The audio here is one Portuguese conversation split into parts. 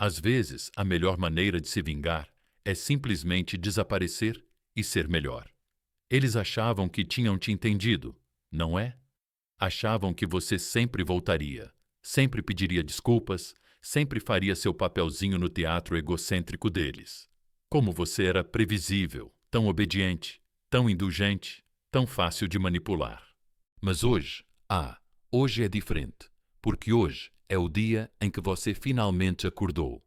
Às vezes, a melhor maneira de se vingar é simplesmente desaparecer e ser melhor. Eles achavam que tinham te entendido, não é? Achavam que você sempre voltaria, sempre pediria desculpas, sempre faria seu papelzinho no teatro egocêntrico deles. Como você era previsível, tão obediente, tão indulgente, tão fácil de manipular. Mas hoje é diferente, porque hoje é o dia em que você finalmente acordou.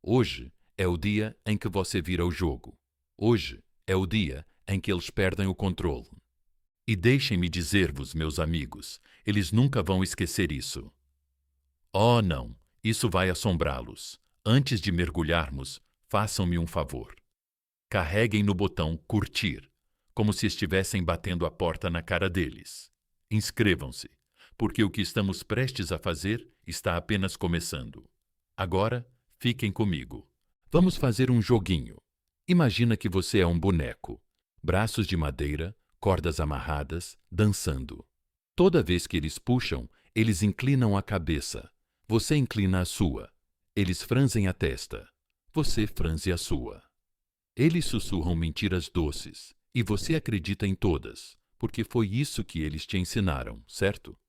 Hoje é o dia em que você vira o jogo. Hoje é o dia em que eles perdem o controle. E deixem-me dizer-vos, meus amigos, eles nunca vão esquecer isso. Oh, não, isso vai assombrá-los. Antes de mergulharmos, façam-me um favor. Carreguem no botão curtir, como se estivessem batendo a porta na cara deles. Inscrevam-se, porque o que estamos prestes a fazer está apenas começando. Agora, fiquem comigo. Vamos fazer um joguinho. Imagina que você é um boneco. Braços de madeira, cordas amarradas, dançando. Toda vez que eles puxam, eles inclinam a cabeça. Você inclina a sua. Eles franzem a testa. Você franze a sua. Eles sussurram mentiras doces, e você acredita em todas, porque foi isso que eles te ensinaram, certo?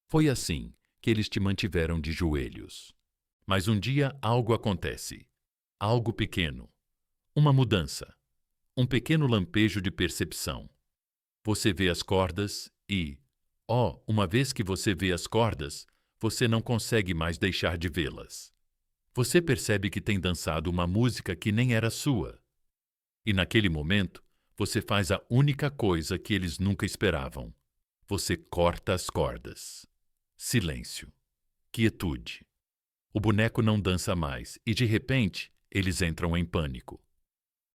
Foi assim que eles te mantiveram de joelhos. Mas um dia algo acontece. Algo pequeno. Uma mudança. Um pequeno lampejo de percepção. Você vê as cordas e, uma vez que você vê as cordas, você não consegue mais deixar de vê-las. Você percebe que tem dançado uma música que nem era sua. E naquele momento, você faz a única coisa que eles nunca esperavam. Você corta as cordas. Silêncio. Quietude. O boneco não dança mais e, de repente, eles entram em pânico.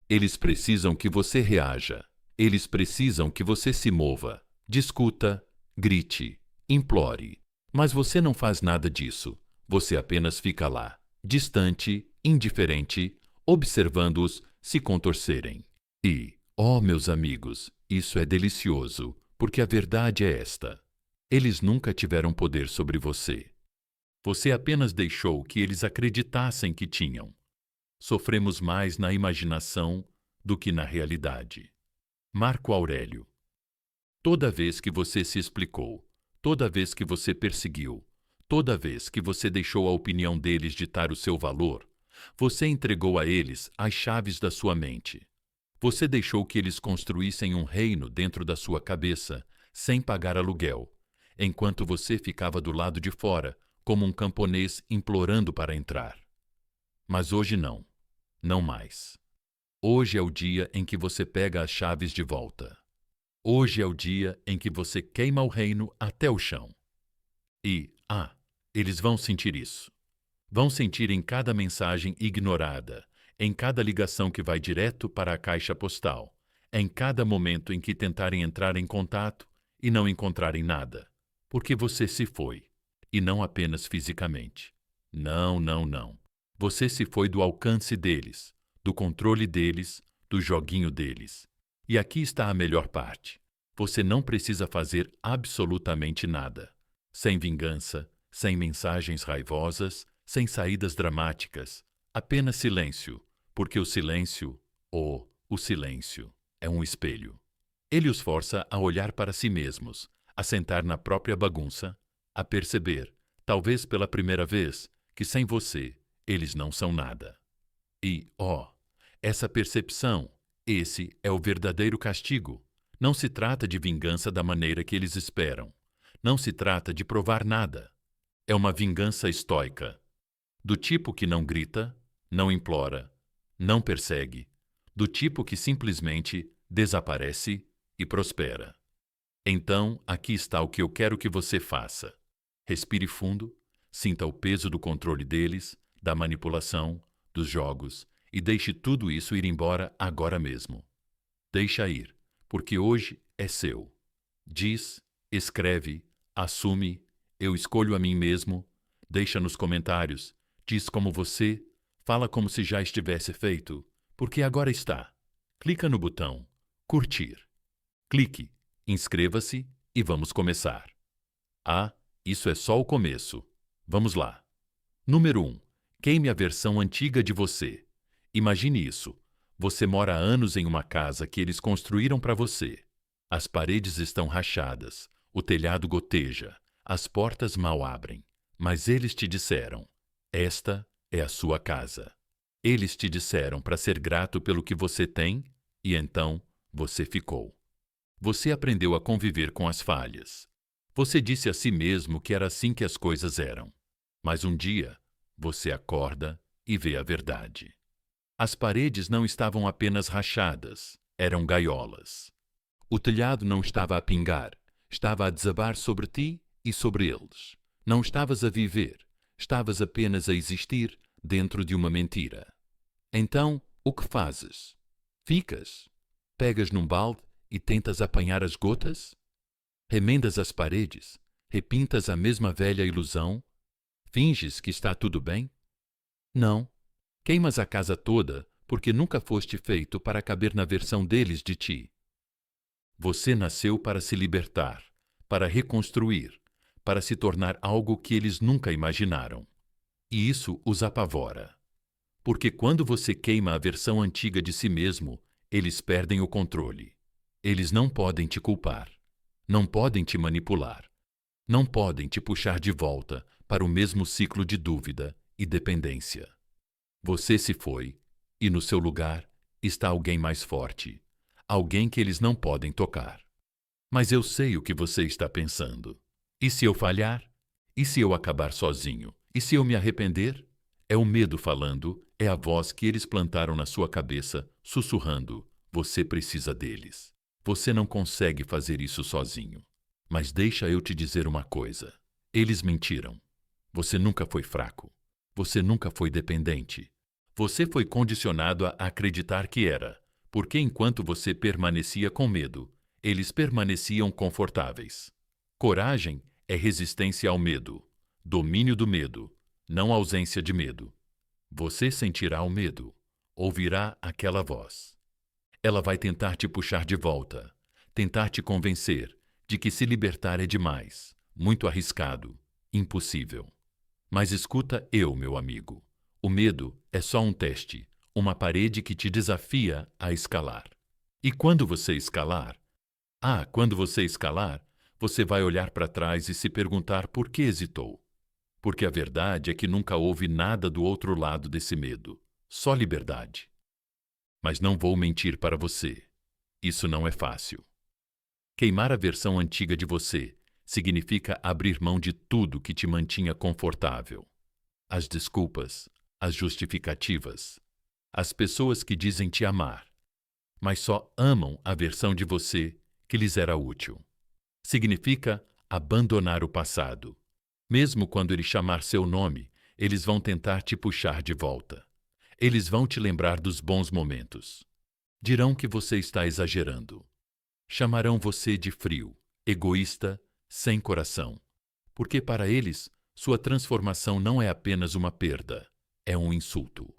Eles precisam que você reaja. Eles precisam que você se mova, discuta, grite, implore. Mas você não faz nada disso. Você apenas fica lá, distante, indiferente, observando-os se contorcerem. E, meus amigos, isso é delicioso, porque a verdade é esta. Eles nunca tiveram poder sobre você. Você apenas deixou que eles acreditassem que tinham. Sofremos mais na imaginação do que na realidade. Marco Aurélio. Toda vez que você se explicou, toda vez que você perseguiu, toda vez que você deixou a opinião deles ditar o seu valor, você entregou a eles as chaves da sua mente. Você deixou que eles construíssem um reino dentro da sua cabeça, sem pagar aluguel, enquanto você ficava do lado de fora, como um camponês implorando para entrar. Mas hoje não. Não mais. Hoje é o dia em que você pega as chaves de volta. Hoje é o dia em que você queima o reino até o chão. E, eles vão sentir isso. Vão sentir em cada mensagem ignorada, em cada ligação que vai direto para a caixa postal, em cada momento em que tentarem entrar em contato e não encontrarem nada, porque você se foi, e não apenas fisicamente. Não, não, não. Você se foi do alcance deles, do controle deles, do joguinho deles. E aqui está a melhor parte. Você não precisa fazer absolutamente nada. Sem vingança, sem mensagens raivosas, sem saídas dramáticas. Apenas silêncio, porque o silêncio, o silêncio, é um espelho. Ele os força a olhar para si mesmos, a sentar na própria bagunça, a perceber, talvez pela primeira vez, que sem você, eles não são nada. E, essa percepção, esse é o verdadeiro castigo. Não se trata de vingança da maneira que eles esperam. Não se trata de provar nada. É uma vingança estoica. Do tipo que não grita, não implora, não persegue. Do tipo que simplesmente desaparece e prospera. Então, aqui está o que eu quero que você faça. Respire fundo, sinta o peso do controle deles, da manipulação, dos jogos, e deixe tudo isso ir embora agora mesmo. Deixa ir, porque hoje é seu. Diz, escreve, assume, eu escolho a mim mesmo, deixa nos comentários, diz como você, fala como se já estivesse feito, porque agora está. Clica no botão curtir. Clique, inscreva-se e vamos começar. Isso é só o começo. Vamos lá. Número 1. Queime a versão antiga de você. Imagine isso. Você mora há anos em uma casa que eles construíram para você. As paredes estão rachadas, o telhado goteja, as portas mal abrem. Mas eles te disseram: esta é a sua casa. Eles te disseram para ser grato pelo que você tem, e então você ficou. Você aprendeu a conviver com as falhas. Você disse a si mesmo que era assim que as coisas eram. Mas um dia, você acorda e vê a verdade. As paredes não estavam apenas rachadas, eram gaiolas. O telhado não estava a pingar, estava a desabar sobre ti e sobre eles. Não estavas a viver, estavas apenas a existir dentro de uma mentira. Então, o que fazes? Ficas? Pegas num balde e tentas apanhar as gotas? Remendas as paredes? Repintas a mesma velha ilusão? Finges que está tudo bem? Não. Queimas a casa toda porque nunca foste feito para caber na versão deles de ti. Você nasceu para se libertar, para reconstruir, para se tornar algo que eles nunca imaginaram. E isso os apavora. Porque quando você queima a versão antiga de si mesmo, eles perdem o controle. Eles não podem te culpar. Não podem te manipular. Não podem te puxar de volta para o mesmo ciclo de dúvida e dependência. Você se foi, e no seu lugar está alguém mais forte, alguém que eles não podem tocar. Mas eu sei o que você está pensando. E se eu falhar? E se eu acabar sozinho? E se eu me arrepender? É o medo falando, é a voz que eles plantaram na sua cabeça, sussurrando: você precisa deles. Você não consegue fazer isso sozinho. Mas deixa eu te dizer uma coisa. Eles mentiram. Você nunca foi fraco. Você nunca foi dependente. Você foi condicionado a acreditar que era, porque enquanto você permanecia com medo, eles permaneciam confortáveis. Coragem é resistência ao medo, domínio do medo, não ausência de medo. Você sentirá o medo, ouvirá aquela voz. Ela vai tentar te puxar de volta, tentar te convencer de que se libertar é demais, muito arriscado, impossível. Mas escuta eu, meu amigo. O medo é só um teste, uma parede que te desafia a escalar. E quando você escalar, você vai olhar para trás e se perguntar por que hesitou. Porque a verdade é que nunca houve nada do outro lado desse medo, só liberdade. Mas não vou mentir para você. Isso não é fácil. Queimar a versão antiga de você significa abrir mão de tudo que te mantinha confortável. As desculpas, as justificativas, as pessoas que dizem te amar, mas só amam a versão de você que lhes era útil. Significa abandonar o passado. Mesmo quando ele chamar seu nome, eles vão tentar te puxar de volta. Eles vão te lembrar dos bons momentos. Dirão que você está exagerando. Chamarão você de frio, egoísta, sem coração. Porque para eles, sua transformação não é apenas uma perda, é um insulto.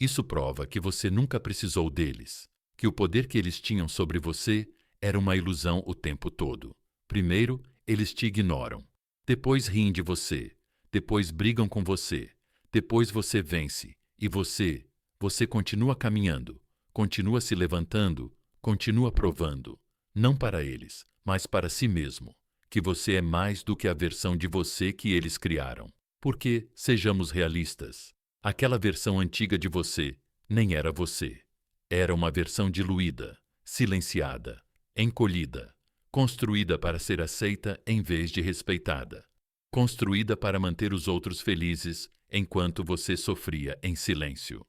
Isso prova que você nunca precisou deles, que o poder que eles tinham sobre você era uma ilusão o tempo todo. Primeiro, eles te ignoram. Depois riem de você. Depois brigam com você. Depois você vence. E você continua caminhando, continua se levantando, continua provando, não para eles, mas para si mesmo, que você é mais do que a versão de você que eles criaram. Porque, sejamos realistas, aquela versão antiga de você nem era você. Era uma versão diluída, silenciada, encolhida, construída para ser aceita em vez de respeitada, construída para manter os outros felizes enquanto você sofria em silêncio.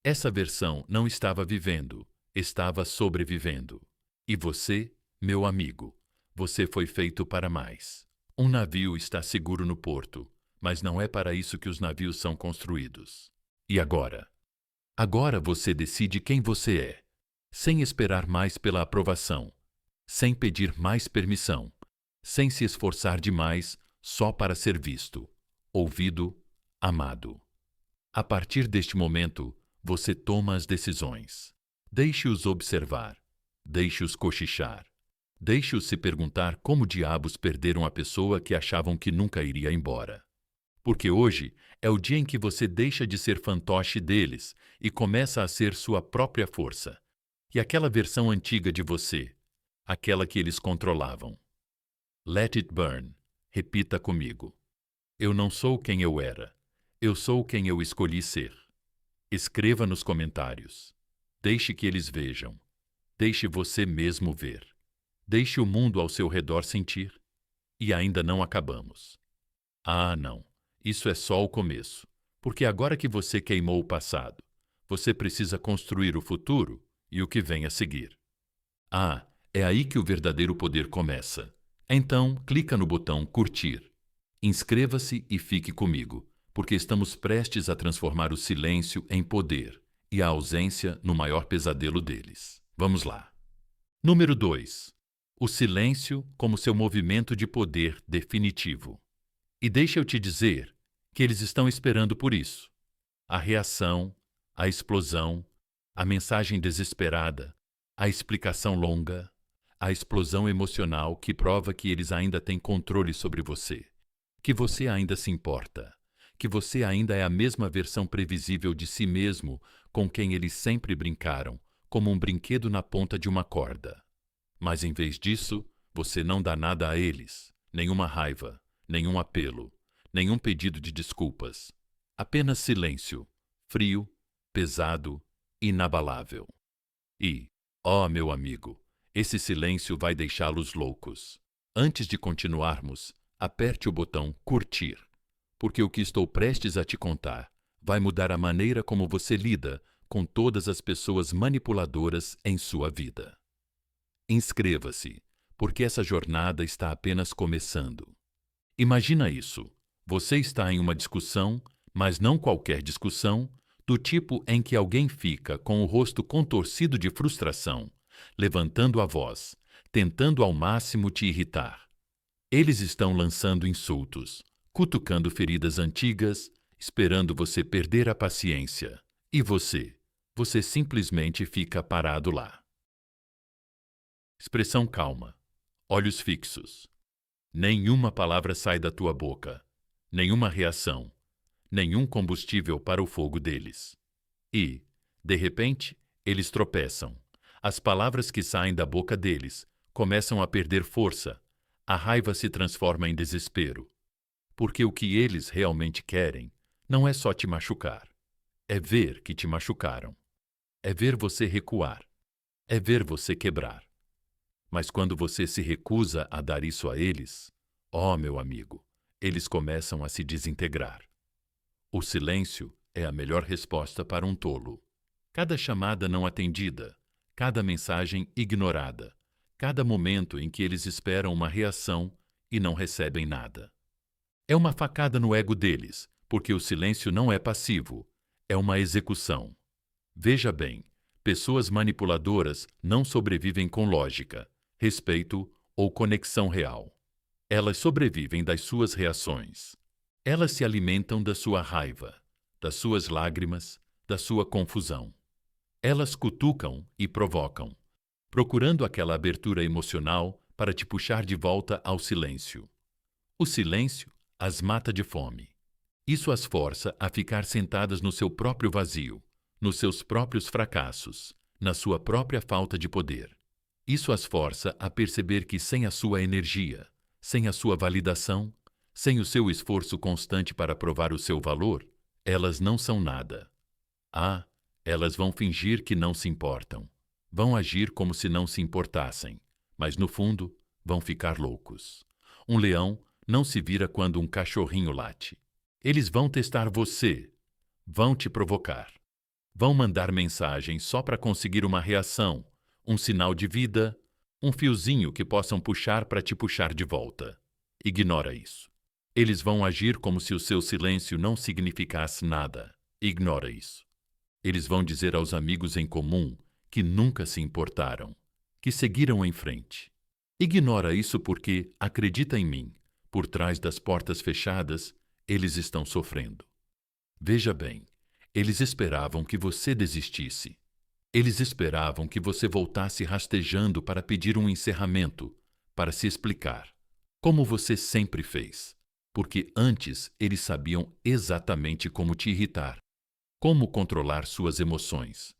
Essa versão não estava vivendo, estava sobrevivendo. E você, meu amigo, você foi feito para mais. Um navio está seguro no porto, mas não é para isso que os navios são construídos. E agora? Agora você decide quem você é, sem esperar mais pela aprovação, sem pedir mais permissão, sem se esforçar demais só para ser visto, ouvido, amado. A partir deste momento, você toma as decisões. Deixe-os observar, deixe-os cochichar, deixe-os se perguntar como diabos perderam a pessoa que achavam que nunca iria embora. Porque hoje é o dia em que você deixa de ser fantoche deles e começa a ser sua própria força. E aquela versão antiga de você, aquela que eles controlavam. Let it burn. Repita comigo. Eu não sou quem eu era. Eu sou quem eu escolhi ser. Escreva nos comentários. Deixe que eles vejam. Deixe você mesmo ver. Deixe o mundo ao seu redor sentir. E ainda não acabamos. Ah, não. Isso é só o começo. Porque agora que você queimou o passado, você precisa construir o futuro e o que vem a seguir. Ah, é aí que o verdadeiro poder começa. Então, clica no botão curtir. Inscreva-se e fique comigo, porque estamos prestes a transformar o silêncio em poder e a ausência no maior pesadelo deles. Vamos lá. Número 2. O silêncio como seu movimento de poder definitivo. E deixa eu te dizer que eles estão esperando por isso. A reação, a explosão, a mensagem desesperada, a explicação longa, a explosão emocional que prova que eles ainda têm controle sobre você, que você ainda se importa, que você ainda é a mesma versão previsível de si mesmo com quem eles sempre brincaram, como um brinquedo na ponta de uma corda. Mas em vez disso, você não dá nada a eles, nenhuma raiva, nenhum apelo, nenhum pedido de desculpas. Apenas silêncio, frio, pesado, inabalável. E, ó meu amigo, esse silêncio vai deixá-los loucos. Antes de continuarmos, aperte o botão curtir, porque o que estou prestes a te contar vai mudar a maneira como você lida com todas as pessoas manipuladoras em sua vida. Inscreva-se, porque essa jornada está apenas começando. Imagina isso. Você está em uma discussão, mas não qualquer discussão, do tipo em que alguém fica com o rosto contorcido de frustração, levantando a voz, tentando ao máximo te irritar. Eles estão lançando insultos, cutucando feridas antigas, esperando você perder a paciência. E você simplesmente fica parado lá. Expressão calma, olhos fixos. Nenhuma palavra sai da tua boca, nenhuma reação, nenhum combustível para o fogo deles. E, de repente, eles tropeçam. As palavras que saem da boca deles começam a perder força. A raiva se transforma em desespero. Porque o que eles realmente querem não é só te machucar. É ver que te machucaram. É ver você recuar. É ver você quebrar. Mas quando você se recusa a dar isso a eles, ó meu amigo, eles começam a se desintegrar. O silêncio é a melhor resposta para um tolo. Cada chamada não atendida, cada mensagem ignorada, cada momento em que eles esperam uma reação e não recebem nada. É uma facada no ego deles, porque o silêncio não é passivo, é uma execução. Veja bem, pessoas manipuladoras não sobrevivem com lógica, respeito ou conexão real. Elas sobrevivem das suas reações. Elas se alimentam da sua raiva, das suas lágrimas, da sua confusão. Elas cutucam e provocam, procurando aquela abertura emocional para te puxar de volta ao silêncio. O silêncio as mata de fome. Isso as força a ficar sentadas no seu próprio vazio, nos seus próprios fracassos, na sua própria falta de poder. Isso as força a perceber que sem a sua energia, sem a sua validação, sem o seu esforço constante para provar o seu valor, elas não são nada. Ah, elas vão fingir que não se importam. Vão agir como se não se importassem, mas no fundo vão ficar loucos. Um leão não se vira quando um cachorrinho late. Eles vão testar você, vão te provocar. Vão mandar mensagem só para conseguir uma reação, um sinal de vida, um fiozinho que possam puxar para te puxar de volta. Ignora isso. Eles vão agir como se o seu silêncio não significasse nada. Ignora isso. Eles vão dizer aos amigos em comum que nunca se importaram, que seguiram em frente. Ignora isso porque, acredita em mim, por trás das portas fechadas, eles estão sofrendo. Veja bem, eles esperavam que você desistisse. Eles esperavam que você voltasse rastejando para pedir um encerramento, para se explicar, como você sempre fez. porque antes eles sabiam exatamente como te irritar, como controlar suas emoções,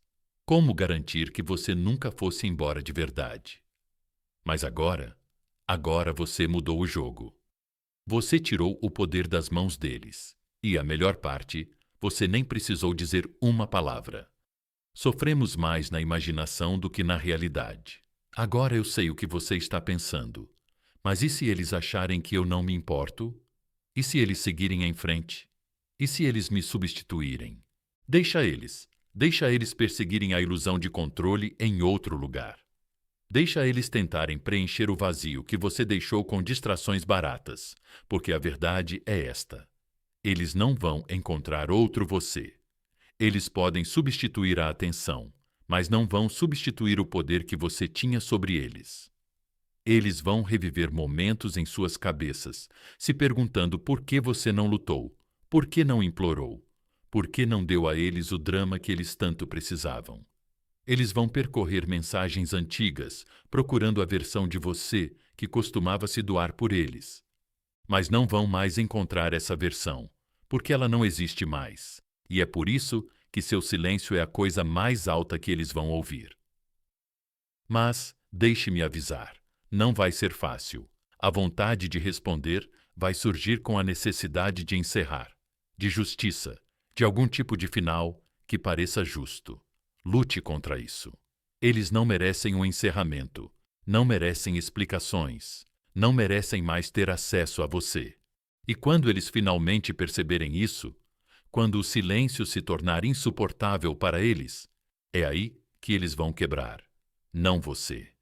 como garantir que você nunca fosse embora de verdade. Mas agora você mudou o jogo. Você tirou o poder das mãos deles. E a melhor parte, você nem precisou dizer uma palavra. Sofremos mais na imaginação do que na realidade. Agora eu sei o que você está pensando. Mas e se eles acharem que eu não me importo? E se eles seguirem em frente? E se eles me substituírem? Deixa eles perseguirem a ilusão de controle em outro lugar. Deixa eles tentarem preencher o vazio que você deixou com distrações baratas, porque a verdade é esta: eles não vão encontrar outro você. Eles podem substituir a atenção, mas não vão substituir o poder que você tinha sobre eles. Eles vão reviver momentos em suas cabeças, se perguntando por que você não lutou, por que não implorou, por que não deu a eles o drama que eles tanto precisavam. Eles vão percorrer mensagens antigas, procurando a versão de você que costumava se doar por eles. Mas não vão mais encontrar essa versão, porque ela não existe mais. E é por isso que seu silêncio é a coisa mais alta que eles vão ouvir. Mas, deixe-me avisar, não vai ser fácil. A vontade de responder vai surgir com a necessidade de encerrar, de justiça, de algum tipo de final que pareça justo. Lute contra isso. Eles não merecem um encerramento, não merecem explicações, não merecem mais ter acesso a você. E quando eles finalmente perceberem isso, quando o silêncio se tornar insuportável para eles, é aí que eles vão quebrar, não você.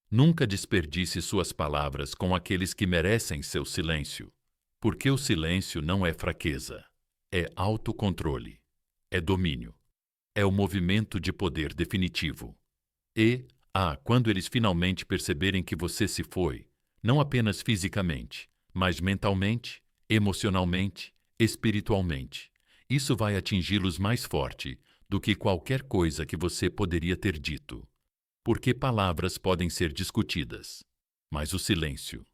Nunca desperdice suas palavras com aqueles que merecem seu silêncio, porque o silêncio não é fraqueza, é autocontrole, é domínio, é o movimento de poder definitivo. E, quando eles finalmente perceberem que você se foi, não apenas fisicamente, mas mentalmente, emocionalmente, espiritualmente, isso vai atingi-los mais forte do que qualquer coisa que você poderia ter dito. Porque palavras podem ser discutidas, mas o silêncio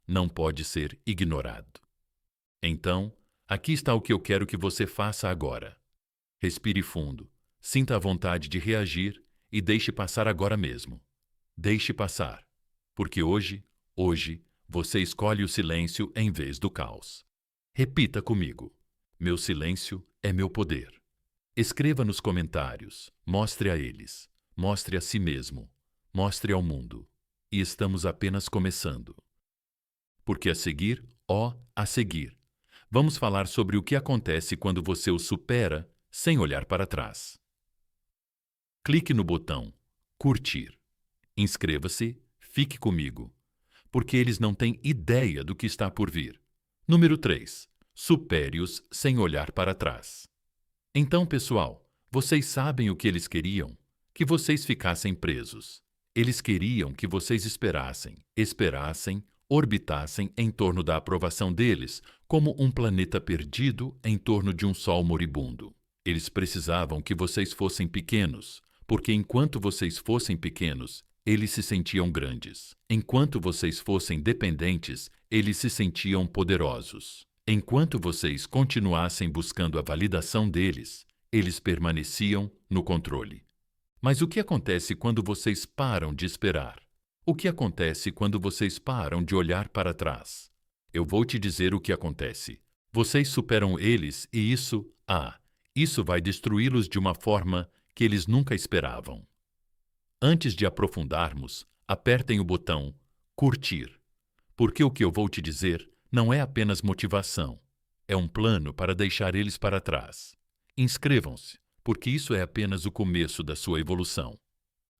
não pode ser ignorado. Então, aqui está o que eu quero que você faça agora. Respire fundo, sinta a vontade de reagir e deixe passar agora mesmo. Deixe passar, porque hoje, você escolhe o silêncio em vez do caos. Repita comigo: meu silêncio é meu poder. Escreva nos comentários, mostre a eles, mostre a si mesmo, mostre ao mundo. E estamos apenas começando. Porque a seguir, vamos falar sobre o que acontece quando você o supera sem olhar para trás. Clique no botão curtir. Inscreva-se, fique comigo, porque eles não têm ideia do que está por vir. Número 3. Supere-os sem olhar para trás. Então, pessoal, vocês sabem o que eles queriam? Que vocês ficassem presos. Eles queriam que vocês esperassem, orbitassem em torno da aprovação deles, como um planeta perdido em torno de um sol moribundo. Eles precisavam que vocês fossem pequenos, porque enquanto vocês fossem pequenos, eles se sentiam grandes. Enquanto vocês fossem dependentes, eles se sentiam poderosos. Enquanto vocês continuassem buscando a validação deles, eles permaneciam no controle. Mas o que acontece quando vocês param de esperar? O que acontece quando vocês param de olhar para trás? Eu vou te dizer o que acontece. Vocês superam eles e isso vai destruí-los de uma forma que eles nunca esperavam. Antes de aprofundarmos, apertem o botão curtir, porque o que eu vou te dizer não é apenas motivação, é um plano para deixar eles para trás. Inscrevam-se, porque isso é apenas o começo da sua evolução.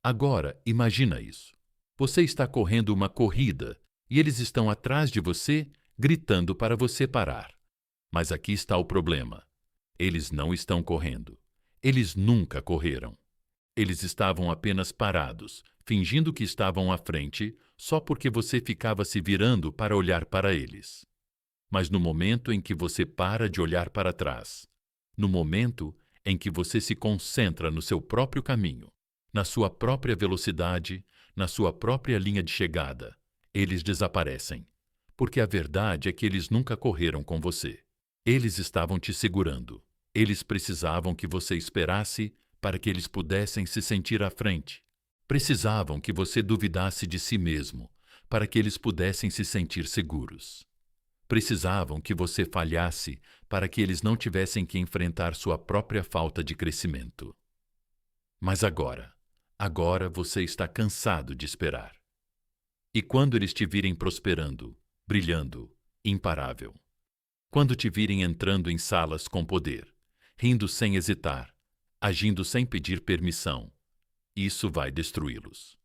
Agora, imagina isso. Você está correndo uma corrida e eles estão atrás de você, gritando para você parar. Mas aqui está o problema. Eles não estão correndo. Eles nunca correram. Eles estavam apenas parados, fingindo que estavam à frente, só porque você ficava se virando para olhar para eles. Mas no momento em que você para de olhar para trás, no momento em que você se concentra no seu próprio caminho, na sua própria velocidade, na sua própria linha de chegada, eles desaparecem, porque a verdade é que eles nunca correram com você. Eles estavam te segurando. Eles precisavam que você esperasse para que eles pudessem se sentir à frente. Precisavam que você duvidasse de si mesmo, para que eles pudessem se sentir seguros. Precisavam que você falhasse para que eles não tivessem que enfrentar sua própria falta de crescimento. Mas agora você está cansado de esperar. E quando eles te virem prosperando, brilhando, imparável, quando te virem entrando em salas com poder, rindo sem hesitar, agindo sem pedir permissão, isso vai destruí-los.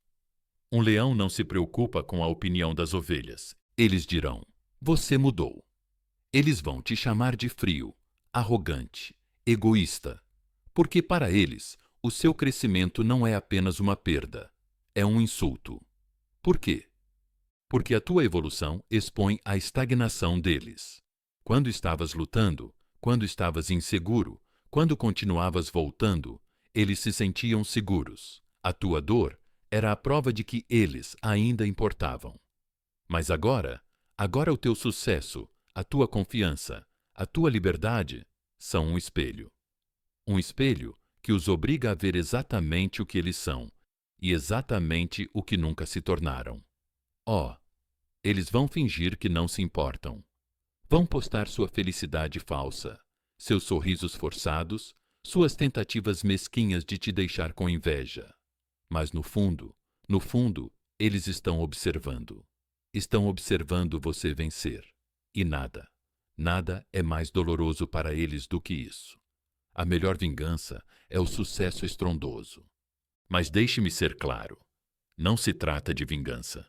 Um leão não se preocupa com a opinião das ovelhas. Eles dirão: você mudou. Eles vão te chamar de frio, arrogante, egoísta, porque para eles o seu crescimento não é apenas uma perda, é um insulto. Por quê? Porque a tua evolução expõe a estagnação deles. Quando estavas lutando, quando estavas inseguro, quando continuavas voltando, eles se sentiam seguros. A tua dor era a prova de que eles ainda importavam. Mas agora o teu sucesso, a tua confiança, a tua liberdade são um espelho. Um espelho que os obriga a ver exatamente o que eles são e exatamente o que nunca se tornaram. Eles vão fingir que não se importam. Vão postar sua felicidade falsa, seus sorrisos forçados, suas tentativas mesquinhas de te deixar com inveja. Mas no fundo, eles estão observando. Estão observando você vencer. E nada é mais doloroso para eles do que isso. A melhor vingança é o sucesso estrondoso. Mas deixe-me ser claro. Não se trata de vingança.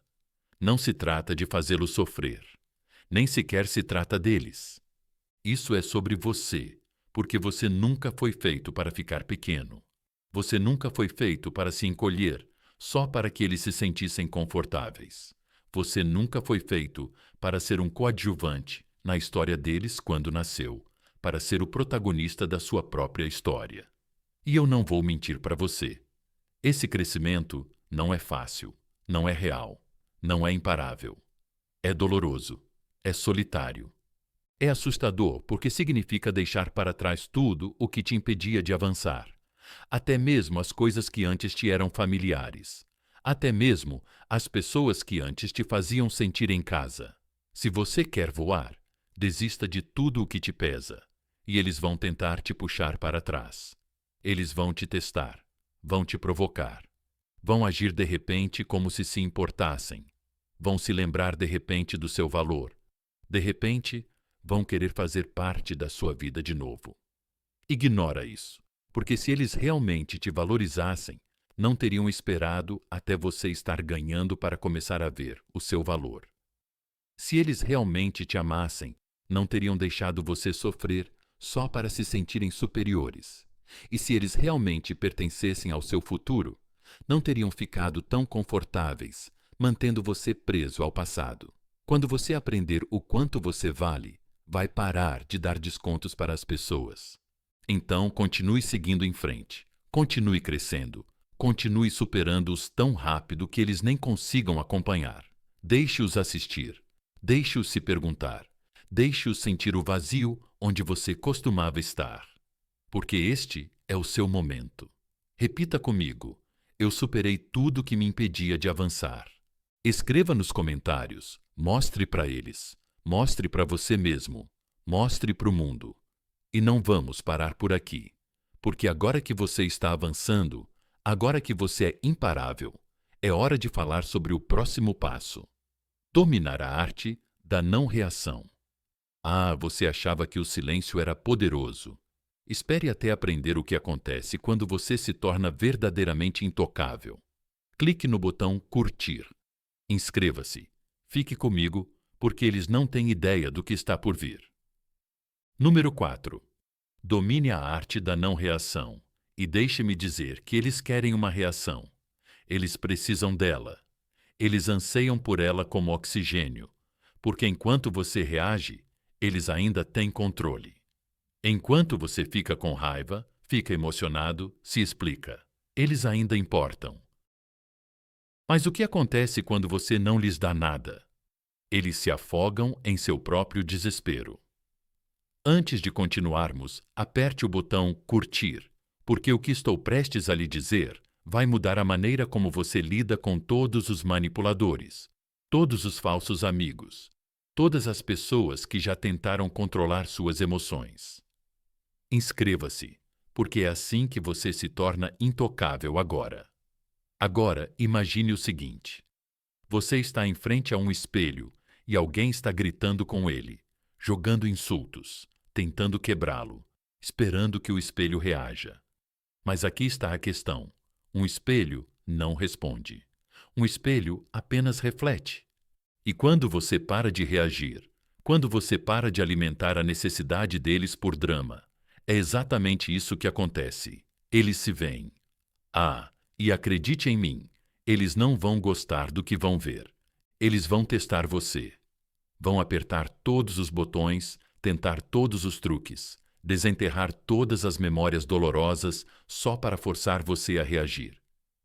Não se trata de fazê-los sofrer. Nem sequer se trata deles. Isso é sobre você, porque você nunca foi feito para ficar pequeno. Você nunca foi feito para se encolher, só para que eles se sentissem confortáveis. Você nunca foi feito para ser um coadjuvante na história deles quando nasceu, para ser o protagonista da sua própria história. E eu não vou mentir para você. Esse crescimento não é fácil, não é real, não é imparável. É doloroso, é solitário. É assustador porque significa deixar para trás tudo o que te impedia de avançar. Até mesmo as coisas que antes te eram familiares. Até mesmo as pessoas que antes te faziam sentir em casa. Se você quer voar, desista de tudo o que te pesa, e eles vão tentar te puxar para trás. Eles vão te testar, vão te provocar. Vão agir de repente como se importassem. Vão se lembrar de repente do seu valor. De repente, vão querer fazer parte da sua vida de novo. Ignora isso. Porque se eles realmente te valorizassem, não teriam esperado até você estar ganhando para começar a ver o seu valor. Se eles realmente te amassem, não teriam deixado você sofrer só para se sentirem superiores. E se eles realmente pertencessem ao seu futuro, não teriam ficado tão confortáveis, mantendo você preso ao passado. Quando você aprender o quanto você vale, vai parar de dar descontos para as pessoas. Então, continue seguindo em frente, continue crescendo, continue superando-os tão rápido que eles nem consigam acompanhar. Deixe-os assistir, deixe-os se perguntar, deixe-os sentir o vazio onde você costumava estar. Porque este é o seu momento. Repita comigo: eu superei tudo que me impedia de avançar. Escreva nos comentários, mostre para eles, mostre para você mesmo, mostre para o mundo. E não vamos parar por aqui, porque agora que você está avançando, agora que você é imparável, é hora de falar sobre o próximo passo. Dominar a arte da não reação. Você achava que o silêncio era poderoso. Espere até aprender o que acontece quando você se torna verdadeiramente intocável. Clique no botão curtir. Inscreva-se. Fique comigo, porque eles não têm ideia do que está por vir. Número 4. Domine a arte da não reação. E deixe-me dizer que eles querem uma reação. Eles precisam dela. Eles anseiam por ela como oxigênio, porque enquanto você reage, eles ainda têm controle. Enquanto você fica com raiva, fica emocionado, se explica. Eles ainda importam. Mas o que acontece quando você não lhes dá nada? Eles se afogam em seu próprio desespero. Antes de continuarmos, aperte o botão curtir, porque o que estou prestes a lhe dizer vai mudar a maneira como você lida com todos os manipuladores, todos os falsos amigos, todas as pessoas que já tentaram controlar suas emoções. Inscreva-se, porque é assim que você se torna intocável agora. Agora, imagine o seguinte: você está em frente a um espelho e alguém está gritando com ele, jogando insultos, tentando quebrá-lo, esperando que o espelho reaja. Mas aqui está a questão: um espelho não responde. Um espelho apenas reflete. E quando você para de reagir, quando você para de alimentar a necessidade deles por drama, é exatamente isso que acontece. Eles se veem. E acredite em mim, eles não vão gostar do que vão ver. Eles vão testar você. Vão apertar todos os botões, tentar todos os truques, desenterrar todas as memórias dolorosas só para forçar você a reagir.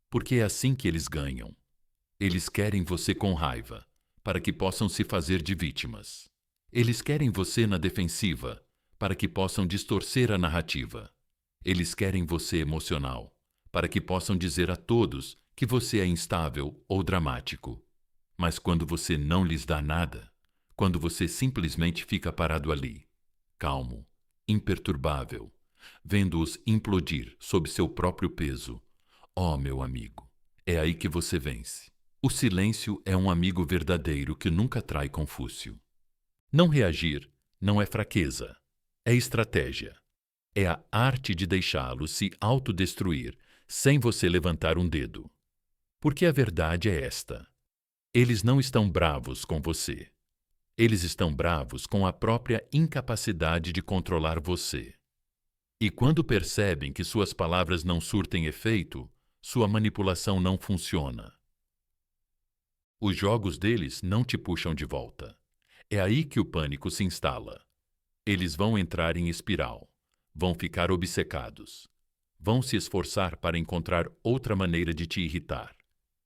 Porque é assim que eles ganham. Eles querem você com raiva, para que possam se fazer de vítimas. Eles querem você na defensiva, para que possam distorcer a narrativa. Eles querem você emocional, para que possam dizer a todos que você é instável ou dramático. Mas quando você não lhes dá nada, quando você simplesmente fica parado ali, calmo, imperturbável, vendo-os implodir sob seu próprio peso, meu amigo, é aí que você vence. O silêncio é um amigo verdadeiro que nunca trai Confúcio. Não reagir não é fraqueza, é estratégia. É a arte de deixá-lo se autodestruir sem você levantar um dedo. Porque a verdade é esta: eles não estão bravos com você. Eles estão bravos com a própria incapacidade de controlar você. E quando percebem que suas palavras não surtem efeito, sua manipulação não funciona. Os jogos deles não te puxam de volta. É aí que o pânico se instala. Eles vão entrar em espiral, vão ficar obcecados, vão se esforçar para encontrar outra maneira de te irritar.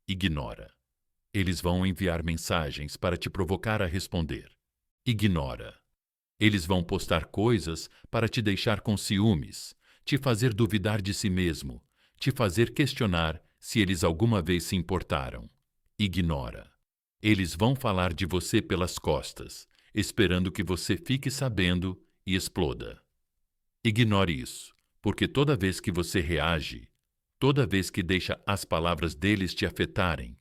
Ignora. Eles vão enviar mensagens para te provocar a responder. Ignora. Eles vão postar coisas para te deixar com ciúmes, te fazer duvidar de si mesmo, te fazer questionar se eles alguma vez se importaram. Ignora. Eles vão falar de você pelas costas, esperando que você fique sabendo e exploda. Ignore isso, porque toda vez que você reage, toda vez que deixa as palavras deles te afetarem,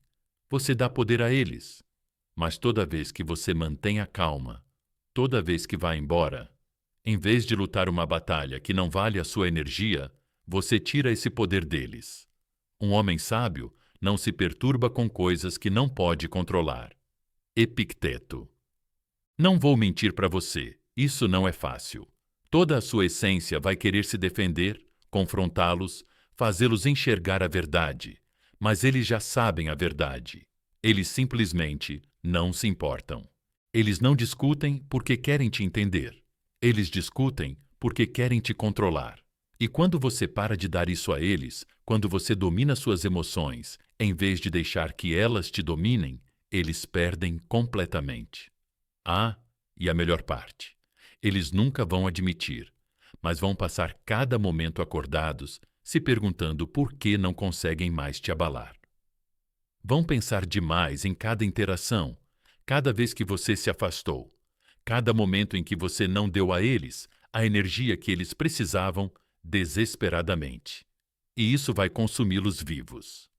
você dá poder a eles. Mas toda vez que você mantém a calma, toda vez que vai embora, em vez de lutar uma batalha que não vale a sua energia, você tira esse poder deles. Um homem sábio não se perturba com coisas que não pode controlar. Epicteto. Não vou mentir para você, isso não é fácil. Toda a sua essência vai querer se defender, confrontá-los, fazê-los enxergar a verdade, mas eles já sabem a verdade. Eles simplesmente não se importam. Eles não discutem porque querem te entender. Eles discutem porque querem te controlar. E quando você para de dar isso a eles, quando você domina suas emoções, em vez de deixar que elas te dominem, eles perdem completamente. E a melhor parte: eles nunca vão admitir, mas vão passar cada momento acordados se perguntando por que não conseguem mais te abalar. Vão pensar demais em cada interação, cada vez que você se afastou, cada momento em que você não deu a eles a energia que eles precisavam desesperadamente. E isso vai consumi-los vivos.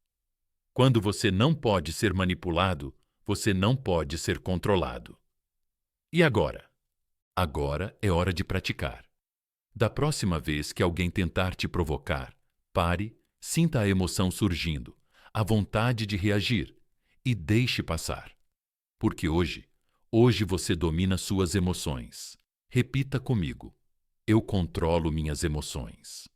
Quando você não pode ser manipulado, você não pode ser controlado. E agora? Agora é hora de praticar. Da próxima vez que alguém tentar te provocar, pare, sinta a emoção surgindo, a vontade de reagir e deixe passar. Porque hoje você domina suas emoções. Repita comigo: eu controlo minhas emoções.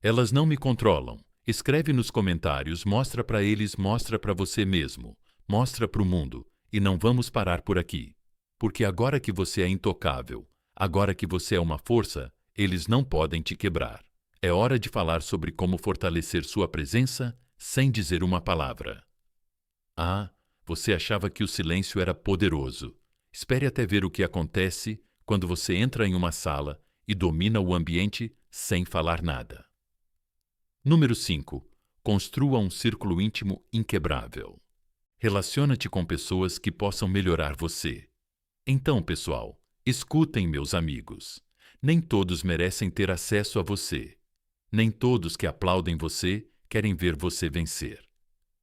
Elas não me controlam. Escreve nos comentários, mostra para eles, mostra para você mesmo, mostra para o mundo, e não vamos parar por aqui. Porque agora que você é intocável, agora que você é uma força, eles não podem te quebrar. É hora de falar sobre como fortalecer sua presença sem dizer uma palavra. Você achava que o silêncio era poderoso. Espere até ver o que acontece quando você entra em uma sala e domina o ambiente sem falar nada. Número 5. Construa um círculo íntimo inquebrável. Relaciona-te com pessoas que possam melhorar você. Então, pessoal, escutem, meus amigos. Nem todos merecem ter acesso a você. Nem todos que aplaudem você querem ver você vencer.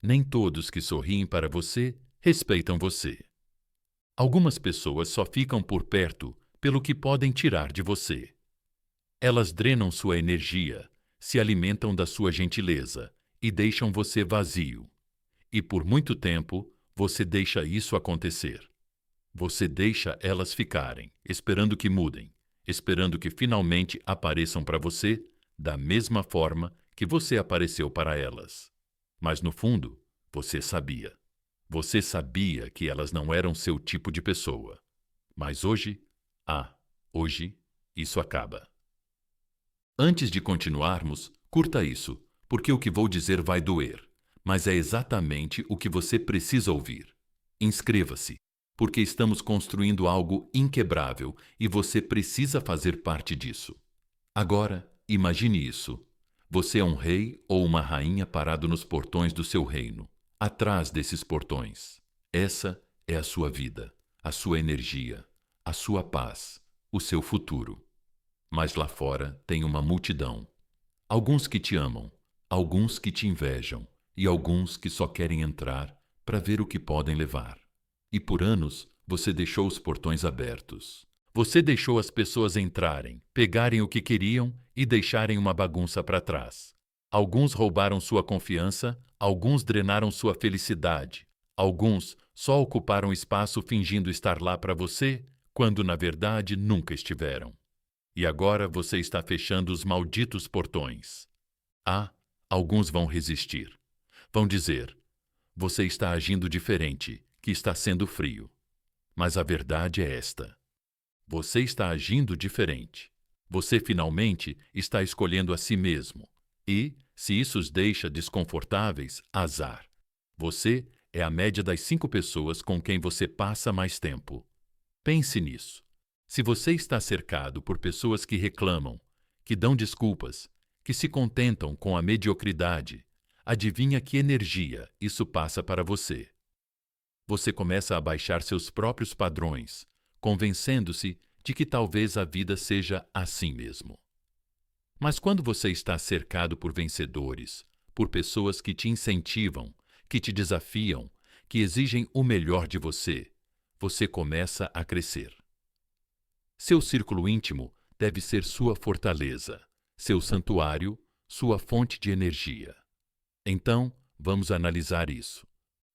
Nem todos que sorriem para você respeitam você. Algumas pessoas só ficam por perto pelo que podem tirar de você. Elas drenam sua energia, se alimentam da sua gentileza e deixam você vazio. E por muito tempo, você deixa isso acontecer. Você deixa elas ficarem, esperando que mudem, esperando que finalmente apareçam para você da mesma forma que você apareceu para elas. Mas no fundo, você sabia. Você sabia que elas não eram seu tipo de pessoa. Mas hoje, hoje, isso acaba. Antes de continuarmos, curta isso, porque o que vou dizer vai doer, mas é exatamente o que você precisa ouvir. Inscreva-se, porque estamos construindo algo inquebrável e você precisa fazer parte disso. Agora, imagine isso. Você é um rei ou uma rainha parado nos portões do seu reino. Atrás desses portões. Essa é a sua vida, a sua energia, a sua paz, o seu futuro. Mas lá fora tem uma multidão. Alguns que te amam, alguns que te invejam e alguns que só querem entrar para ver o que podem levar. E por anos você deixou os portões abertos. Você deixou as pessoas entrarem, pegarem o que queriam e deixarem uma bagunça para trás. Alguns roubaram sua confiança, alguns drenaram sua felicidade, alguns só ocuparam espaço fingindo estar lá para você, quando na verdade nunca estiveram. E agora você está fechando os malditos portões. Alguns vão resistir. Vão dizer: você está agindo diferente, que está sendo frio. Mas a verdade é esta. Você está agindo diferente. Você finalmente está escolhendo a si mesmo. E, se isso os deixa desconfortáveis, azar. Você é a média das 5 pessoas com quem você passa mais tempo. Pense nisso. Se você está cercado por pessoas que reclamam, que dão desculpas, que se contentam com a mediocridade, adivinha que energia isso passa para você? Você começa a baixar seus próprios padrões, convencendo-se de que talvez a vida seja assim mesmo. Mas quando você está cercado por vencedores, por pessoas que te incentivam, que te desafiam, que exigem o melhor de você, você começa a crescer. Seu círculo íntimo deve ser sua fortaleza, seu santuário, sua fonte de energia. Então, vamos analisar isso.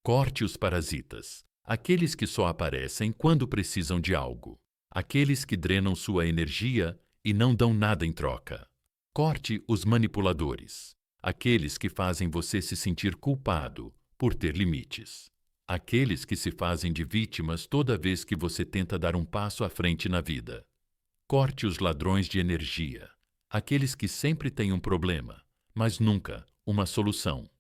Corte os parasitas, aqueles que só aparecem quando precisam de algo, aqueles que drenam sua energia e não dão nada em troca. Corte os manipuladores, aqueles que fazem você se sentir culpado por ter limites. Aqueles que se fazem de vítimas toda vez que você tenta dar um passo à frente na vida. Corte os ladrões de energia, aqueles que sempre têm um problema, mas nunca uma solução.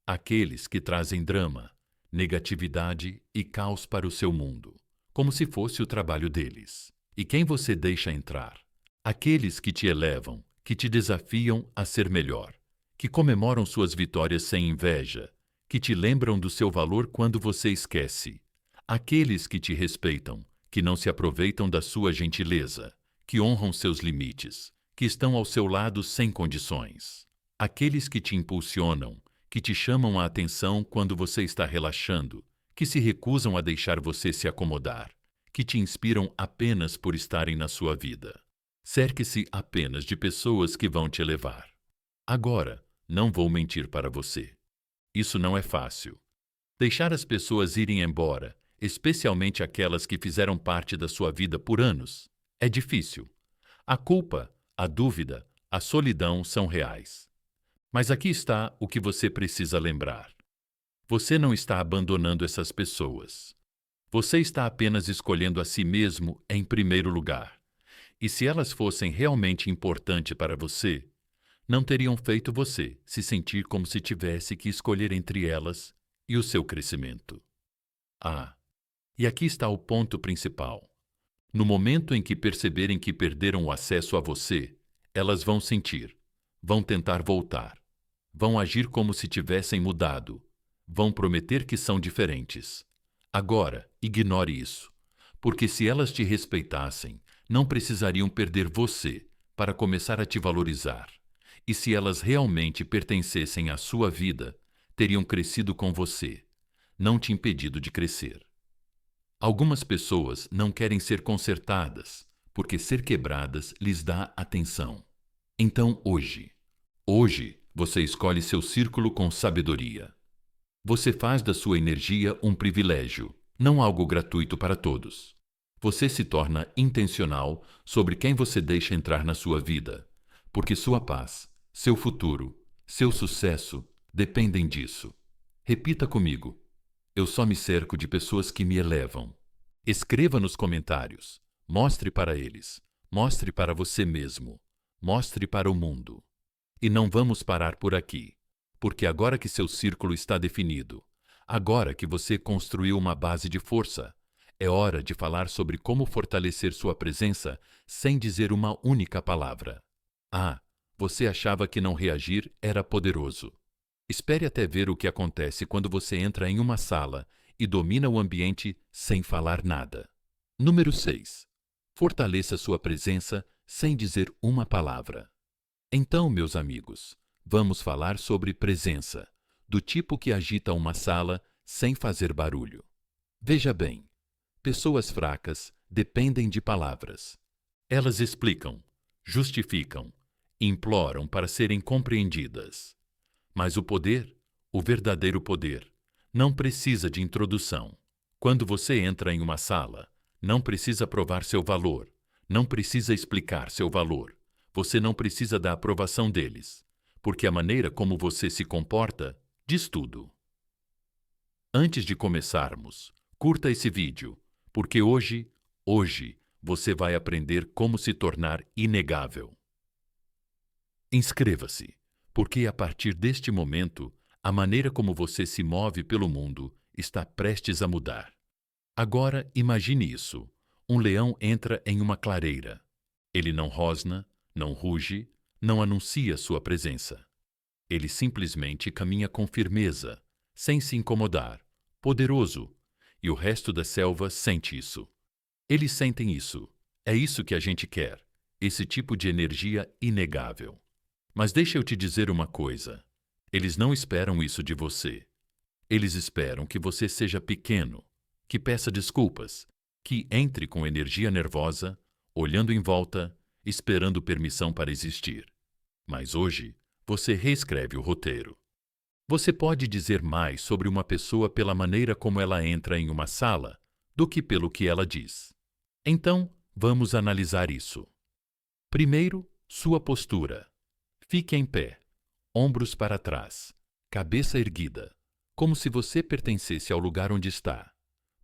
Aqueles que trazem drama, negatividade e caos para o seu mundo, como se fosse o trabalho deles. E quem você deixa entrar? Aqueles que te elevam, que te desafiam a ser melhor, que comemoram suas vitórias sem inveja, que te lembram do seu valor quando você esquece. Aqueles que te respeitam, que não se aproveitam da sua gentileza, que honram seus limites, que estão ao seu lado sem condições. Aqueles que te impulsionam, que te chamam a atenção quando você está relaxando, que se recusam a deixar você se acomodar, que te inspiram apenas por estarem na sua vida. Cerque-se apenas de pessoas que vão te elevar. Agora, não vou mentir para você. Isso não é fácil. Deixar as pessoas irem embora, especialmente aquelas que fizeram parte da sua vida por anos, é difícil. A culpa, a dúvida, a solidão são reais. Mas aqui está o que você precisa lembrar. Você não está abandonando essas pessoas. Você está apenas escolhendo a si mesmo em primeiro lugar. E se elas fossem realmente importantes para você, não teriam feito você se sentir como se tivesse que escolher entre elas e o seu crescimento. Ah, e aqui está o ponto principal. No momento em que perceberem que perderam o acesso a você, elas vão sentir, vão tentar voltar, vão agir como se tivessem mudado, vão prometer que são diferentes. Agora, ignore isso, porque se elas te respeitassem, não precisariam perder você para começar a te valorizar. E se elas realmente pertencessem à sua vida, teriam crescido com você, não te impedido de crescer. Algumas pessoas não querem ser consertadas, porque ser quebradas lhes dá atenção. Então, hoje, você escolhe seu círculo com sabedoria. Você faz da sua energia um privilégio, não algo gratuito para todos. Você se torna intencional sobre quem você deixa entrar na sua vida, porque sua paz, seu futuro, seu sucesso dependem disso. Repita comigo: eu só me cerco de pessoas que me elevam. Escreva nos comentários. Mostre para eles. Mostre para você mesmo. Mostre para o mundo. E não vamos parar por aqui, porque agora que seu círculo está definido, agora que você construiu uma base de força, é hora de falar sobre como fortalecer sua presença sem dizer uma única palavra. Ah, você achava que não reagir era poderoso. Espere até ver o que acontece quando você entra em uma sala e domina o ambiente sem falar nada. Número 6. Fortaleça sua presença sem dizer uma palavra. Então, meus amigos, vamos falar sobre presença, do tipo que agita uma sala sem fazer barulho. Veja bem, pessoas fracas dependem de palavras. Elas explicam, justificam, imploram para serem compreendidas. Mas o verdadeiro poder, não precisa de introdução. Quando você entra em uma sala, não precisa provar seu valor, não precisa explicar seu valor. Você não precisa da aprovação deles, porque a maneira como você se comporta diz tudo. Antes de começarmos, curta esse vídeo, porque hoje, você vai aprender como se tornar inegável. Inscreva-se, porque a partir deste momento, a maneira como você se move pelo mundo está prestes a mudar. Agora imagine isso. Um leão entra em uma clareira. Ele não rosna, não ruge, não anuncia sua presença. Ele simplesmente caminha com firmeza, sem se incomodar, poderoso, e o resto da selva sente isso. Eles sentem isso. É isso que a gente quer, esse tipo de energia inegável. Mas deixa eu te dizer uma coisa. Eles não esperam isso de você. Eles esperam que você seja pequeno, que peça desculpas, que entre com energia nervosa, olhando em volta, esperando permissão para existir. Mas hoje, você reescreve o roteiro. Você pode dizer mais sobre uma pessoa pela maneira como ela entra em uma sala do que pelo que ela diz. Então, vamos analisar isso. Primeiro, sua postura. Fique em pé, ombros para trás, cabeça erguida, como se você pertencesse ao lugar onde está,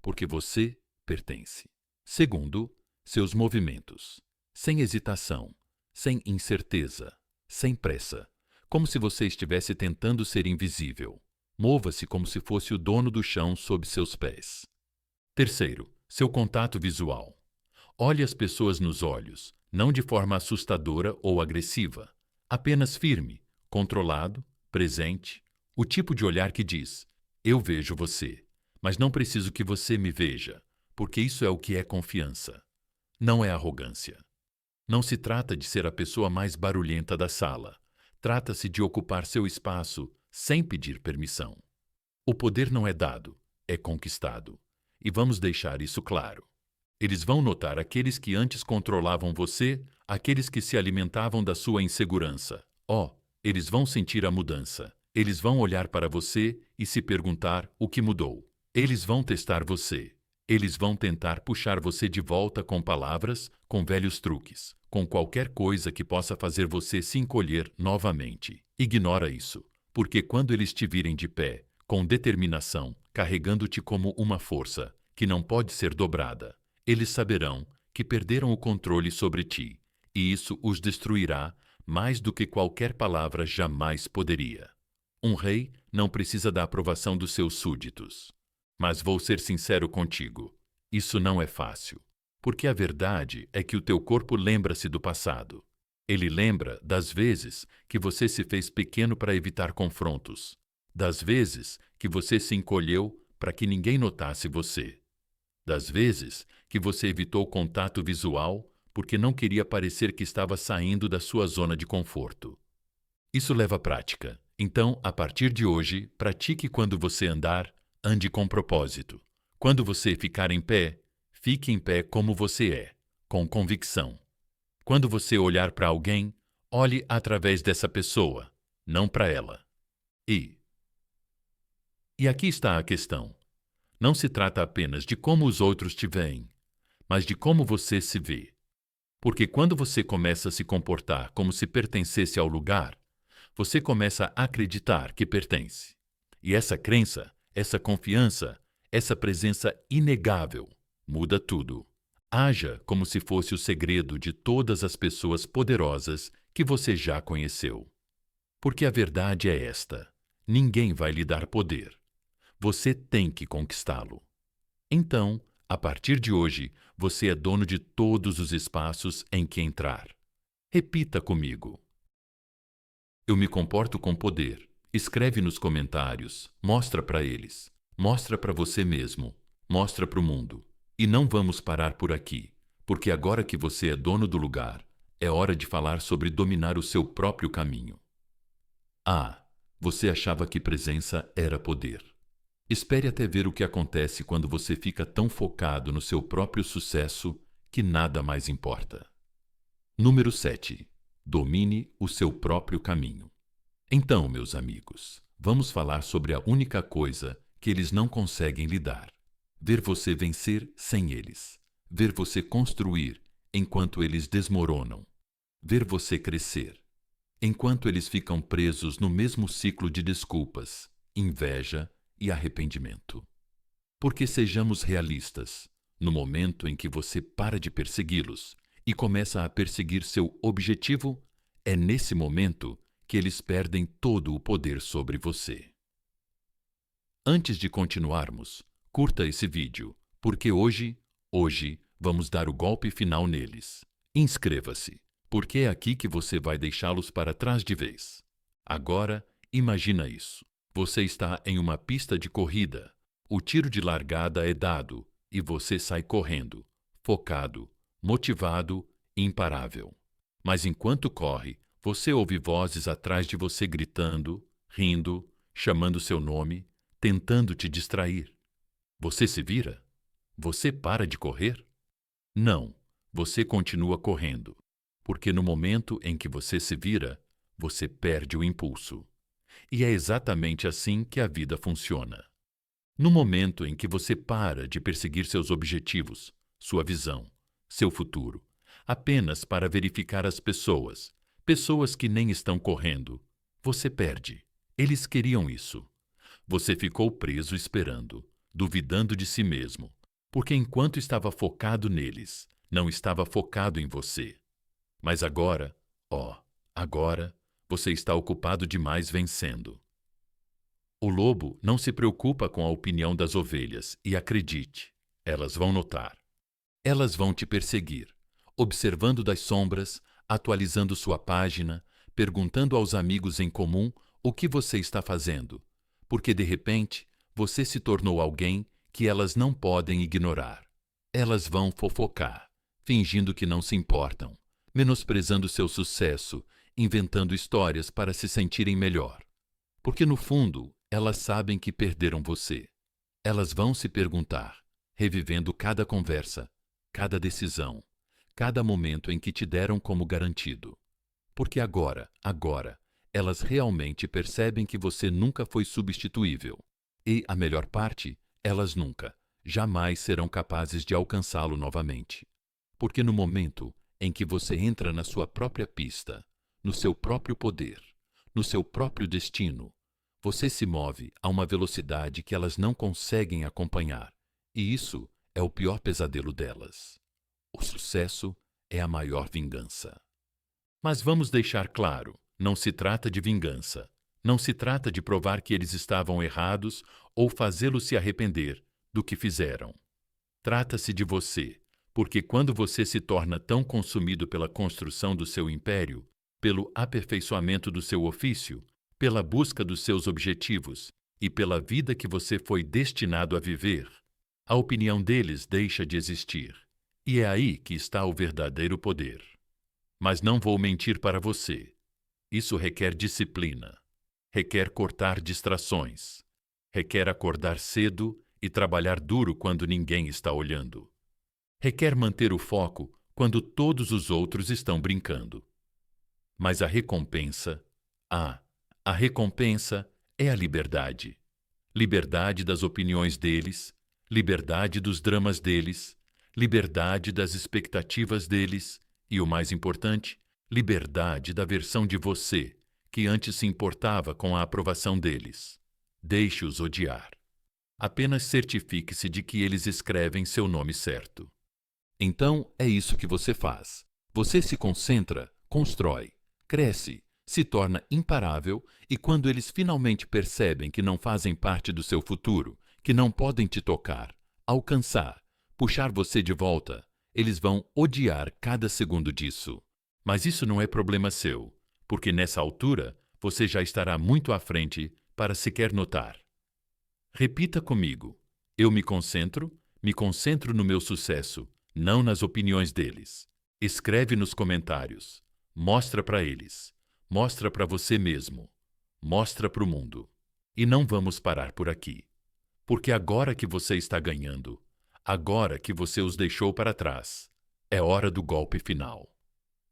porque você pertence. Segundo, seus movimentos, sem hesitação, sem incerteza, sem pressa, como se você estivesse tentando ser invisível. Mova-se como se fosse o dono do chão sob seus pés. Terceiro, seu contato visual. Olhe as pessoas nos olhos, não de forma assustadora ou agressiva, apenas firme, controlado, presente, o tipo de olhar que diz: eu vejo você, mas não preciso que você me veja, porque isso é o que é confiança. Não é arrogância. Não se trata de ser a pessoa mais barulhenta da sala. Trata-se de ocupar seu espaço sem pedir permissão. O poder não é dado, é conquistado. E vamos deixar isso claro. Eles vão notar aqueles que antes controlavam você, aqueles que se alimentavam da sua insegurança. Eles vão sentir a mudança. Eles vão olhar para você e se perguntar o que mudou. Eles vão testar você. Eles vão tentar puxar você de volta com palavras, com velhos truques, com qualquer coisa que possa fazer você se encolher novamente. Ignora isso, porque quando eles te virem de pé, com determinação, carregando-te como uma força que não pode ser dobrada, eles saberão que perderam o controle sobre ti, e isso os destruirá mais do que qualquer palavra jamais poderia. Um rei não precisa da aprovação dos seus súditos. Mas vou ser sincero contigo. Isso não é fácil. Porque a verdade é que o teu corpo lembra-se do passado. Ele lembra das vezes que você se fez pequeno para evitar confrontos, das vezes que você se encolheu para que ninguém notasse você, das vezes que você evitou contato visual porque não queria parecer que estava saindo da sua zona de conforto. Isso leva prática. Então, a partir de hoje, pratique quando você andar, ande com propósito. Quando você ficar em pé, fique em pé como você é, com convicção. Quando você olhar para alguém, olhe através dessa pessoa, não para ela. E aqui está a questão. Não se trata apenas de como os outros te veem, mas de como você se vê. Porque quando você começa a se comportar como se pertencesse ao lugar, você começa a acreditar que pertence. E essa crença, essa confiança, essa presença inegável muda tudo. Haja como se fosse o segredo de todas as pessoas poderosas que você já conheceu. Porque a verdade é esta: ninguém vai lhe dar poder. Você tem que conquistá-lo. Então, a partir de hoje, você é dono de todos os espaços em que entrar. Repita comigo. Eu me comporto com poder. Escreve nos comentários. Mostra para eles. Mostra para você mesmo. Mostra para o mundo. E não vamos parar por aqui, porque agora que você é dono do lugar, é hora de falar sobre dominar o seu próprio caminho. Você achava que presença era poder. Espere até ver o que acontece quando você fica tão focado no seu próprio sucesso que nada mais importa. Número 7. Domine o seu próprio caminho. Então, meus amigos, vamos falar sobre a única coisa que eles não conseguem lidar. Ver você vencer sem eles. Ver você construir enquanto eles desmoronam. Ver você crescer. Enquanto eles ficam presos no mesmo ciclo de desculpas, inveja e arrependimento. Porque sejamos realistas, no momento em que você para de persegui-los e começa a perseguir seu objetivo, é nesse momento que eles perdem todo o poder sobre você. Antes de continuarmos, curta esse vídeo, porque hoje, vamos dar o golpe final neles. Inscreva-se, porque é aqui que você vai deixá-los para trás de vez. Agora, imagina isso. Você está em uma pista de corrida. O tiro de largada é dado e você sai correndo, focado, motivado, imparável. Mas enquanto corre, você ouve vozes atrás de você gritando, rindo, chamando seu nome, tentando te distrair. Você se vira? Você para de correr? Não, você continua correndo, porque no momento em que você se vira, você perde o impulso. E é exatamente assim que a vida funciona. No momento em que você para de perseguir seus objetivos, sua visão, seu futuro, apenas para verificar as pessoas que nem estão correndo, você perde. Eles queriam isso. Você ficou preso esperando, duvidando de si mesmo, porque enquanto estava focado neles, não estava focado em você. Mas agora, agora, você está ocupado demais vencendo. O lobo não se preocupa com a opinião das ovelhas e acredite, elas vão notar. Elas vão te perseguir, observando das sombras, atualizando sua página, perguntando aos amigos em comum o que você está fazendo, porque de repente você se tornou alguém que elas não podem ignorar. Elas vão fofocar, fingindo que não se importam, menosprezando seu sucesso, inventando histórias para se sentirem melhor. Porque no fundo, elas sabem que perderam você. Elas vão se perguntar, revivendo cada conversa, cada decisão, cada momento em que te deram como garantido. Porque agora, elas realmente percebem que você nunca foi substituível. E, a melhor parte, elas nunca, jamais serão capazes de alcançá-lo novamente. Porque no momento em que você entra na sua própria pista, no seu próprio poder, no seu próprio destino, você se move a uma velocidade que elas não conseguem acompanhar. E isso é o pior pesadelo delas. O sucesso é a maior vingança. Mas vamos deixar claro, não se trata de vingança. Não se trata de provar que eles estavam errados ou fazê-los se arrepender, do que fizeram. Trata-se de você, porque quando você se torna tão consumido pela construção do seu império, pelo aperfeiçoamento do seu ofício, pela busca dos seus objetivos e pela vida que você foi destinado a viver, a opinião deles deixa de existir. E é aí que está o verdadeiro poder. Mas não vou mentir para você. Isso requer disciplina, requer cortar distrações, requer acordar cedo e trabalhar duro quando ninguém está olhando. Requer manter o foco quando todos os outros estão brincando. Mas a recompensa é a liberdade. Liberdade das opiniões deles, liberdade dos dramas deles, liberdade das expectativas deles e, o mais importante, liberdade da versão de você que antes se importava com a aprovação deles. Deixe-os odiar. Apenas certifique-se de que eles escrevem seu nome certo. Então, é isso que você faz. Você se concentra, constrói, cresce, se torna imparável e quando eles finalmente percebem que não fazem parte do seu futuro, que não podem te tocar, alcançar, puxar você de volta, eles vão odiar cada segundo disso. Mas isso não é problema seu, porque nessa altura você já estará muito à frente para sequer notar. Repita comigo. Eu me concentro no meu sucesso, não nas opiniões deles. Escreve nos comentários. Mostra para eles. Mostra para você mesmo. Mostra para o mundo. E não vamos parar por aqui. Porque agora que você está ganhando, agora que você os deixou para trás, é hora do golpe final.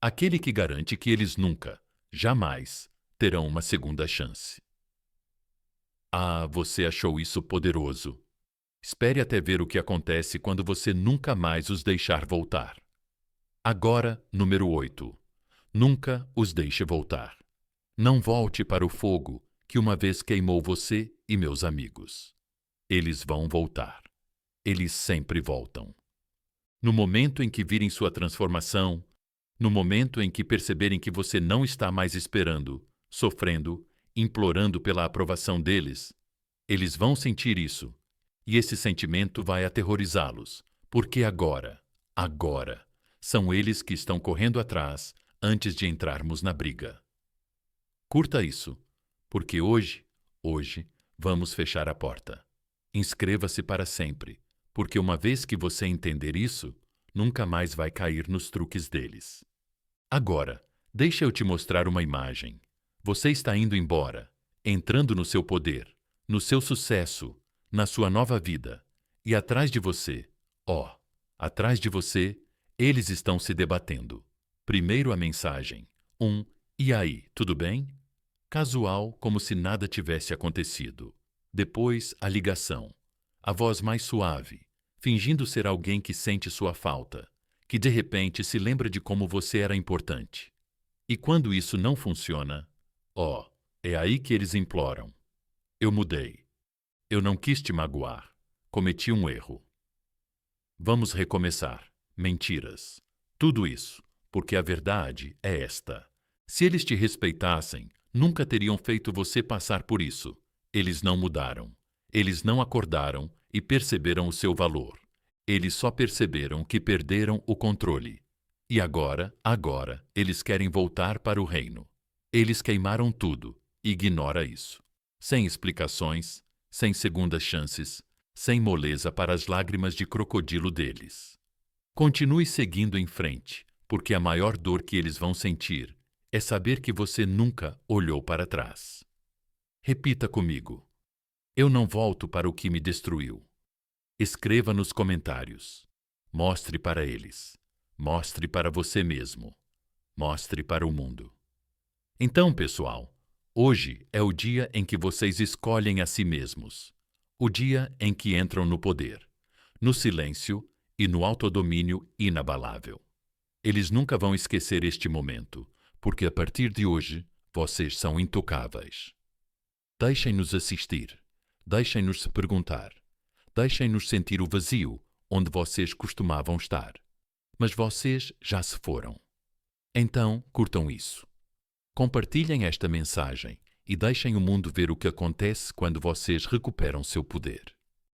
Aquele que garante que eles nunca, jamais, terão uma segunda chance. Ah, você achou isso poderoso. Espere até ver o que acontece quando você nunca mais os deixar voltar. Agora, número 8. Nunca os deixe voltar. Não volte para o fogo que uma vez queimou você e meus amigos. Eles vão voltar. Eles sempre voltam. No momento em que virem sua transformação, no momento em que perceberem que você não está mais esperando, sofrendo, implorando pela aprovação deles, eles vão sentir isso, e esse sentimento vai aterrorizá-los, porque agora, são eles que estão correndo atrás antes de entrarmos na briga. Curta isso, porque hoje, vamos fechar a porta. Inscreva-se para sempre, porque uma vez que você entender isso, nunca mais vai cair nos truques deles. Agora, deixa eu te mostrar uma imagem. Você está indo embora, entrando no seu poder, no seu sucesso, na sua nova vida. E atrás de você, atrás de você, eles estão se debatendo. Primeiro a mensagem. E aí, tudo bem? Casual, como se nada tivesse acontecido. Depois, a ligação. A voz mais suave, fingindo ser alguém que sente sua falta, que de repente se lembra de como você era importante. E quando isso não funciona, é aí que eles imploram. Eu mudei. Eu não quis te magoar. Cometi um erro. Vamos recomeçar. Mentiras. Tudo isso, porque a verdade é esta. Se eles te respeitassem, nunca teriam feito você passar por isso. Eles não mudaram. Eles não acordaram e perceberam o seu valor. Eles só perceberam que perderam o controle. E agora, eles querem voltar para o reino. Eles queimaram tudo. Ignora isso. Sem explicações, sem segundas chances, sem moleza para as lágrimas de crocodilo deles. Continue seguindo em frente, porque a maior dor que eles vão sentir é saber que você nunca olhou para trás. Repita comigo. Eu não volto para o que me destruiu. Escreva nos comentários. Mostre para eles. Mostre para você mesmo. Mostre para o mundo. Então, pessoal, hoje é o dia em que vocês escolhem a si mesmos. O dia em que entram no poder, no silêncio e no autodomínio inabalável. Eles nunca vão esquecer este momento, porque a partir de hoje, vocês são intocáveis. Deixem-nos assistir. Deixem-nos se perguntar. Deixem-nos sentir o vazio onde vocês costumavam estar. Mas vocês já se foram. Então, curtam isso. Compartilhem esta mensagem e deixem o mundo ver o que acontece quando vocês recuperam seu poder.